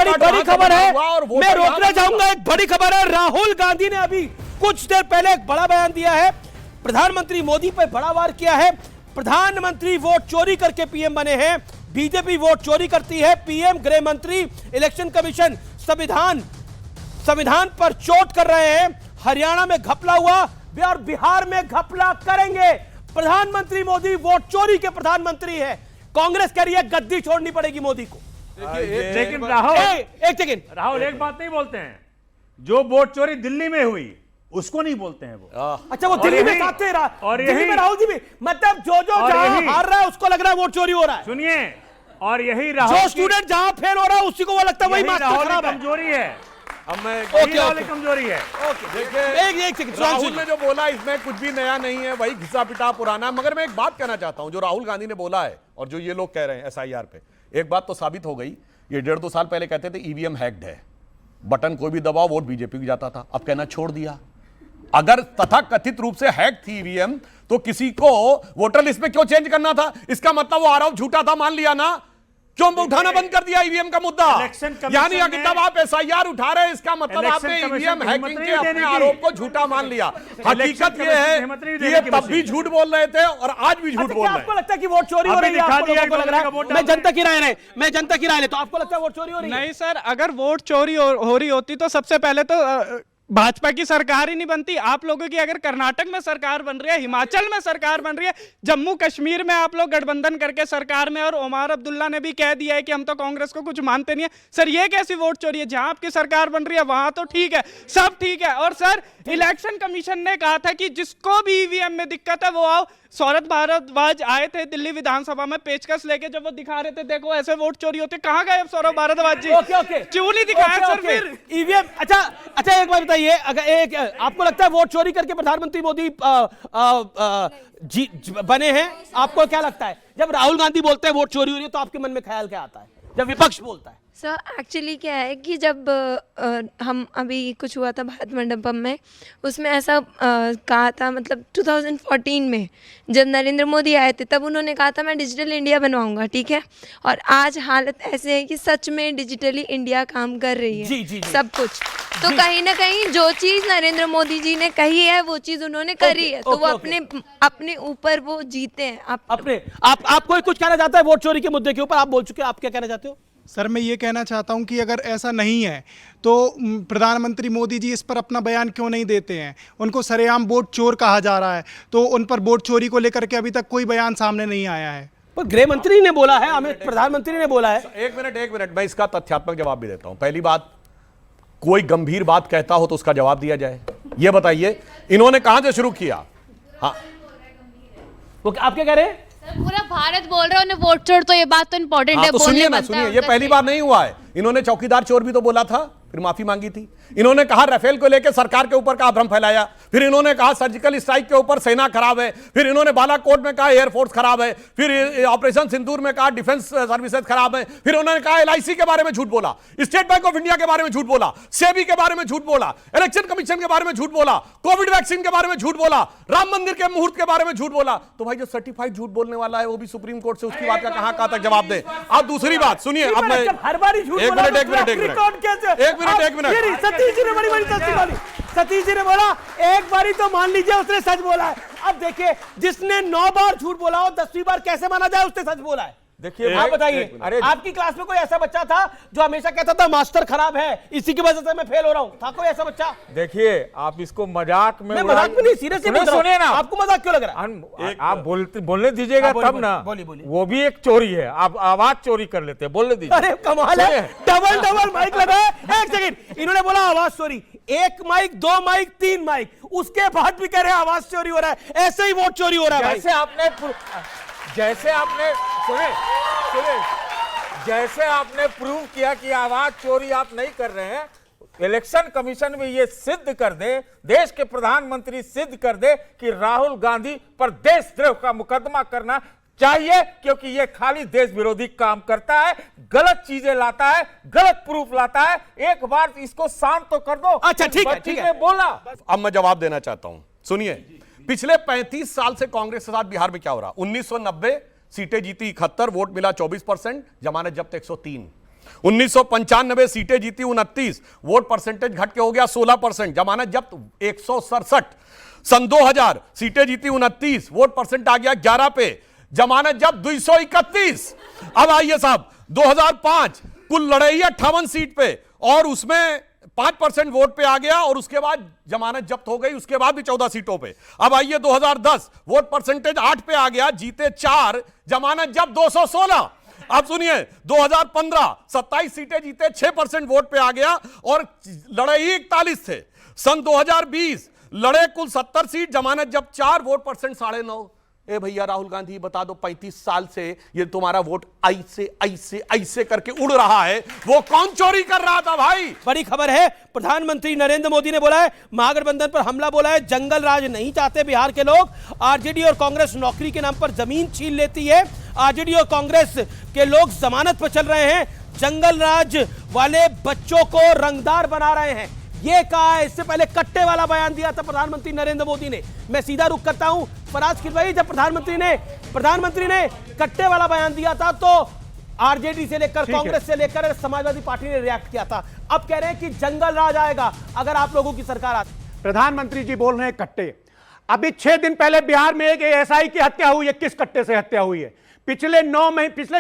बड़ी खबर है, मैं रोकना चाहूंगा। एक बड़ी खबर है, राहुल गांधी ने अभी कुछ देर पहले एक बड़ा बयान दिया है। प्रधानमंत्री मोदी पर बड़ा वार किया है। प्रधानमंत्री वोट चोरी करके पीएम बने हैं, बीजेपी वोट चोरी करती है। पीएम, गृह मंत्री, इलेक्शन कमीशन, संविधान पर चोट कर रहे हैं। हरियाणा में घपला हुआ और बिहार में घपला करेंगे। प्रधानमंत्री मोदी वोट चोरी के प्रधानमंत्री है। कांग्रेस कह रही है गद्दी छोड़नी पड़ेगी मोदी को। लेकिन राहुल एक सेकेंड, राहुल एक बात नहीं बोलते हैं, जो वोट चोरी दिल्ली में हुई उसको नहीं बोलते हैं वो। अच्छा, वो दिल्ली में साथ थे और दिल्ली में राहुल जी भी, मतलब जो जहां हार रहा है उसको लग रहा है वोट चोरी हो रहा है। सुनिए, और यही राहुल जो स्टूडेंट जहां फेल हो रहा है उसी को वो लगता है वही मास्टर खराब है। कमजोरी है। अब मैं कमजोरी है। देखिए, एक सेकंड, राहुल ने जो बोला इसमें कुछ भी नया नहीं है, वही घिसा पिटा पुराना। मगर मैं एक बात कहना चाहता हूं, जो राहुल गांधी ने बोला है और जो ये लोग कह रहे हैं एसआईआर पे, एक बात तो साबित हो गई। ये 1.5-2 साल पहले कहते थे ईवीएम हैक्ड है, बटन कोई भी दबाओ वोट बीजेपी को जाता था। अब कहना छोड़ दिया। अगर तथाकथित रूप से हैक थी ईवीएम तो किसी को वोटर लिस्ट में क्यों चेंज करना था? इसका मतलब वो आरोप झूठा था, मान लिया ना, क्यों उठाना बंद कर दिया ईवीएम का मुद्दा? यानी अगर तब आप एसआईआर उठा रहे हैं, इसका मतलब आपने ईवीएम हैकिंग के अपने आरोप को झूठा मान लिया। हकीकत ये है कि ये तब भी झूठ बोल रहे थे और आज भी झूठ बोल रहे हैं। आपको लगता है कि वोट चोरी हो रही है? आपको लग रहा है? मैं जनता की राय ले, तो आपको लगता है वोट चोरी हो रही है? नहीं सर, अगर वोट चोरी हो रही होती तो सबसे पहले तो भाजपा की सरकार ही नहीं बनती। आप लोगों की अगर कर्नाटक में सरकार बन रही है, हिमाचल में सरकार बन रही है, जम्मू कश्मीर में आप लोग गठबंधन करके सरकार में, और ओमर अब्दुल्ला ने भी कह दिया है कि हम तो कांग्रेस को कुछ मानते नहीं है। सर ये कैसी वोट चोरी है? जहां आपकी सरकार बन रही है वहां तो ठीक है, सब ठीक है। और सर इलेक्शन कमीशन ने कहा था कि जिसको भी ईवीएम में दिक्कत है वो आओ। सौरभ भारद्वाज आए थे दिल्ली विधानसभा में पेचकस लेके, जब वो दिखा रहे थे देखो ऐसे वोट चोरी होते, कहां गए अब सौरभ भारद्वाज जी? क्यों नहीं दिखाया सर फिर ईवीएम? अच्छा एक बात बताइए, अगर आपको लगता है वोट चोरी करके प्रधानमंत्री मोदी बने हैं? आपको क्या लगता है जब राहुल गांधी बोलते हैं वोट चोरी हो रही है तो आपके मन में ख्याल क्या आता है जब विपक्ष बोलता है? सर एक्चुअली क्या है कि जब हम अभी कुछ हुआ था भारत मंडपम में, उसमें ऐसा कहा था, मतलब 2014 में जब नरेंद्र मोदी आए थे तब उन्होंने कहा था मैं डिजिटल इंडिया बनवाऊंगा, ठीक है। और आज हालत ऐसे है कि सच में डिजिटली इंडिया काम कर रही है। जी। सब कुछ तो कहीं ना कहीं जो चीज़ नरेंद्र मोदी जी ने कही है वो चीज़ उन्होंने करी है, तो वो अपने ऊपर वो जीते हैं। आप कोई कुछ कहना चाहता है वोट चोरी के मुद्दे के ऊपर? आप बोल चुके हैं, आप क्या कहना चाहते हो? सर मैं ये कहना चाहता हूं कि अगर ऐसा नहीं है तो प्रधानमंत्री मोदी जी इस पर अपना बयान क्यों नहीं देते हैं? उनको सरेआम वोट चोर कहा जा रहा है, तो उन पर वोट चोरी को लेकर के अभी तक कोई बयान सामने नहीं आया है। पर गृह मंत्री ने बोला है, अमित प्रधानमंत्री ने बोला है। एक मिनट, मैं इसका तथ्यात्मक जवाब भी देता हूं। पहली बात, कोई गंभीर बात कहता हो तो उसका जवाब दिया जाए। यह बताइए इन्होंने कहां से शुरू किया? हाँ, वो आप क्या कह रहे हैं? पूरा भारत बोल रहा है उन्हें वोट चोर, तो ये बात तो इंपॉर्टेंट है। तो सुनिए ना, ये पहली बार नहीं हुआ है। इन्होंने चौकीदार चोर भी तो बोला था, फिर माफी मांगी थी। इन्होंने कहा राफेल को लेकर सरकार के ऊपर का भ्रम फैलाया, फिर इन्होंने कहा सर्जिकल स्ट्राइक के ऊपर सेना खराब है, फिर इन्होंने बालाकोट में कहा एयरफोर्स खराब है, फिर ऑपरेशन सिंदूर में कहा डिफेंस सर्विसेज खराब है, फिर उन्होंने कहा एलआईसी के बारे में झूठ बोला, स्टेट बैंक ऑफ इंडिया के बारे में झूठ बोला, सेबी के बारे में झूठ बोला, इलेक्शन कमीशन के बारे में झूठ बोला, कोविड वैक्सीन के बारे में झूठ बोला, राम मंदिर के मुहूर्त के बारे में झूठ बोला। तो भाई जो सर्टिफाइड झूठ बोलने वाला है वो भी सुप्रीम कोर्ट से उसकी बात का कहां तक जवाब दे? अब दूसरी बात सुनिए, अब मैं हर बार ही झूठ बोला, एक मिनट सतीश जी ने बड़ी सस्ती बोली। सतीश जी ने बोला एक बारी तो मान लीजिए उसने सच बोला है। अब देखिए जिसने 9 बार झूठ बोला हो 10वीं बार कैसे माना जाए उसने सच बोला है? देखिए आप बताइए, आपकी क्लास में कोई ऐसा बच्चा था जो हमेशा कहता था मास्टर खराब है, इसी की वजह से मैं फेल हो रहा हूं? था कोई ऐसा बच्चा? देखिए आप इसको मजाक में, मजाक में नहीं, सीरियसली बोल रहा हूं। आपको मजाक क्यों लग रहा है? आप बोलने दीजिएगा तब ना। वो भी एक चोरी है, आप आवाज चोरी कर लेते हैं, बोलने दीजिए। अरे कमाल है, डबल माइक लगा है। एक सेकंड, इन्होंने बोला आवाज चोरी, 1 माइक 2 माइक 3 माइक, उसके बाद भी कह रहे हैं आवाज चोरी हो रहा है। ऐसे ही वोट चोरी हो रहा है। जैसे आपने प्रूव किया कि आवाज चोरी आप नहीं कर रहे हैं, इलेक्शन कमीशन में ये सिद्ध कर दे, देश के प्रधानमंत्री सिद्ध कर दे कि राहुल गांधी पर देशद्रोह का मुकदमा करना चाहिए, क्योंकि ये खाली देश विरोधी काम करता है, गलत चीजें लाता है, गलत प्रूफ लाता है। एक बार इसको शांत तो कर दो। अच्छा ठीक है बोला। अब मैं जवाब देना चाहता हूं, सुनिए। पिछले 35 साल से कांग्रेस के साथ बिहार में क्या हो रहा? 1990 सीटें जीती 71, वोट मिला 24%, जमानत जब्त 103। 1995 सीटें जीती 29, वोट परसेंटेज घट के हो गया 16%, जमानत जब्त 167। सन 2000 सीटें जीती 29, वोट परसेंट आ गया 11 पे, जमानत जब्त 231। अब आइए साहब 2005 कुल लड़ाई 58 सीट पे और उसमें 5% वोट पे आ गया और उसके बाद जमानत जब्त हो गई, उसके बाद भी 14 सीटों पे। अब आइए 2010 वोट परसेंटेज 8 पे आ गया, जीते 4, जमानत जब्त 216। अब सुनिए 2015 27 सीटें जीते 6% वोट पे आ गया और लड़े 41 थे। सन 2020 लड़े कुल 70 सीट, जमानत जब्त 4, वोट परसेंट 9.5। ए भैया राहुल गांधी बता दो 35 साल से ये तुम्हारा वोट ऐसे ऐसे ऐसे करके उड़ रहा है, वो कौन चोरी कर रहा था भाई? बड़ी खबर है, प्रधानमंत्री नरेंद्र मोदी ने बोला है महागठबंधन पर हमला बोला है, जंगल राज नहीं चाहते बिहार के लोग। आरजेडी और कांग्रेस नौकरी के नाम पर जमीन छीन लेती है, आरजेडी और कांग्रेस के लोग जमानत पर चल रहे हैं, जंगल राज वाले बच्चों को रंगदार बना रहे हैं, ये कहा है। इससे पहले कट्टे वाला बयान दिया था प्रधानमंत्री नरेंद्र मोदी ने। मैं सीधा रुख करता हूं फराज किदवई, जब प्रधानमंत्री ने कट्टे वाला बयान दिया था तो आरजेडी से लेकर कांग्रेस से लेकर समाजवादी पार्टी ने रिएक्ट किया था। अब कह रहे हैं कि जंगल राज आएगा अगर आप लोगों की सरकार आती। प्रधानमंत्री जी बोल रहे हैं कट्टे। अभी 6 दिन पहले बिहार में एक एएसआई की हत्या हुई है। किस कट्टे से हत्या हुई है? पिछले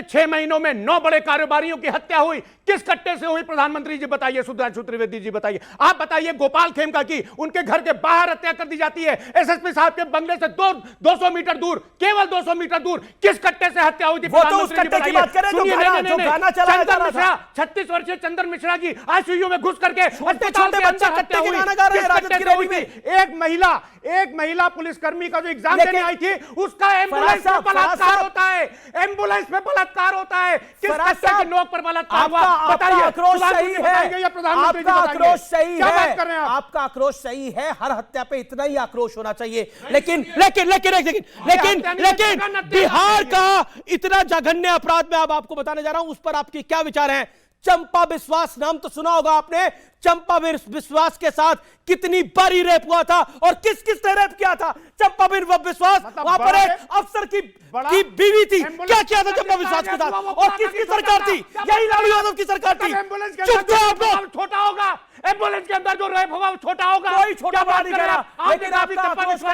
6 महीनों में 9 बड़े कारोबारियों की हत्या हुई। किस कट्टे से हुई? प्रधानमंत्री जी बताइए, सुधांशु त्रिवेदी जी बताइए। आप बताइए गोपाल खेमका की उनके घर के बाहर हत्या कर दी जाती है, एसएसपी साहब के बंगले से 200 मीटर दूर, केवल 200 मीटर दूर। किस कट्टे से हत्या हुई थी? वो तो उस कट्टे की बात कर रहे हैं जो गाना चलाया जा रहा था। 36 वर्षीय चंदन मिश्रा की आईसीयू में घुस करके छोटे बच्चे कट्टे के गाना गा रहे हैं राजद की रैली में। एक महिला पुलिसकर्मी का जो एग्जाम देने आई थी उसका एम्बुलेंस में बलात्कार होता है, एम्बुलेंस में बलात्कार होता है। किस कट्टे की नोक पर बलात्कार हुआ? बताइए। आक्रोश सही है, आपका आक्रोश सही क्या है, बात कर रहे हैं आप? आपका आक्रोश सही है, हर हत्या पे इतना ही आक्रोश होना चाहिए। लेकिन बिहार का इतना जघन्य अपराध मैं अब आपको बताने जा रहा हूं, उस पर आपके क्या विचार हैं? चंपा बिस्वास नाम तो सुना होगा आपने। चंपा बिस्वास के साथ कितनी बारी रेप हुआ था और किस किस ने रेप किया था? चंपा बिस्वास वहां पर एक अफसर की बीवी थी। क्या किया था चंपा बिस्वास के साथ? और किसकी सरकार थी? यही लालू यादव की सरकार थी। चुप थे आप लोग। छोटा होगा एम्बुलेंस के अंदर जो रेप होगा वो छोटा होगा। कोई छोटा बात नहीं कर रहा, लेकिन आपका आक्रोश है।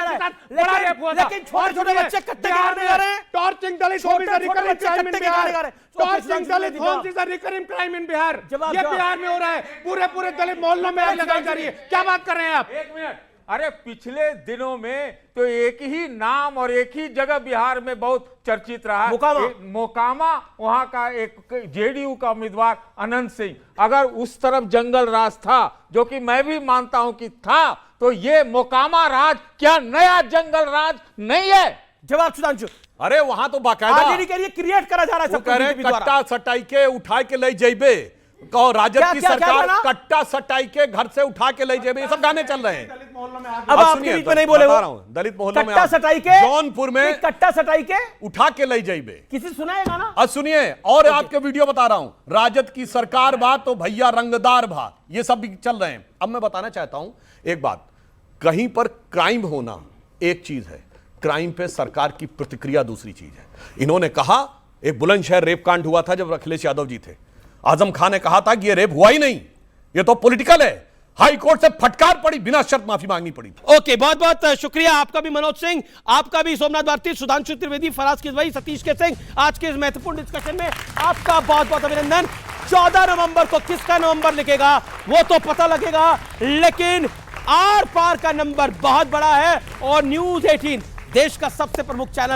लेकिन छोटे बच्चे कट्टे गाने गा रहे हैं। Torching Dalit home is a recurring crime in Bihar. Torching Dalit home is a recurring crime in Bihar. ये बिहार में हो रहा है। पूरे दलित मोहल्लों में आग लगाई जा रही है। क्या बात कर रहे हैं आप? एक मिनट, अरे पिछले दिनों में तो एक ही नाम और एक ही जगह बिहार में बहुत चर्चित रहा, मोकामा वहां का एक जेडीयू का उम्मीदवार अनंत सिंह। अगर उस तरफ जंगल राज था, जो कि मैं भी मानता हूं कि था, तो ये मोकामा राज क्या नया जंगल राज नहीं है? जवाब सुधांशु। अरे वहां तो बाकायदा आरजेडी के लिए क्रिएट करा जा रहा है सब कह रहे कट्टा सटाई के उठा के ले जेबे। राजद की सरकार कट्टा सटाई के घर से उठा के ले जेबे, ये सब गाने चल रहे हैं। अब आपके बीच में नहीं बोले वो। दलित मोहल्लों में कट्टा सटाई के जौनपुर में कट्टा सटाई के उठा के ले जेबे। किसी सुना है गाना? अब सुनिए और आपके वीडियो बता रहा हूं। राजद की सरकार बात तो भैया रंगदार बात, ये सब भी चल रहे हैं। अब मैं बताना चाहता हूं एक बात, कहीं पर क्राइम होना एक चीज है, क्राइम पे सरकार की प्रतिक्रिया दूसरी चीज है। इन्होंने कहा एक बुलंदशहर रेप कांड हुआ था जब अखिलेश यादव जी थे, आजम खान ने कहा था कि ये रेप हुआ ही नहीं, ये तो पॉलिटिकल है। हाई कोर्ट से फटकार पड़ी, बिना शर्त माफी मांगनी पड़ी। ओके, बहुत बहुत शुक्रिया आपका भी मनोज सिंह, आपका भी सोमनाथ भारती, सुधांशु त्रिवेदी, फराज किदवई, सतीश के सिंह। आज के इस महत्वपूर्ण डिस्कशन में आपका बहुत बहुत अभिनंदन। 14 नवंबर को किसका नवंबर लिखेगा वो तो पता लगेगा, लेकिन आर पार का नंबर बहुत बड़ा है और न्यूज़ 18 देश का सबसे प्रमुख चैनल है।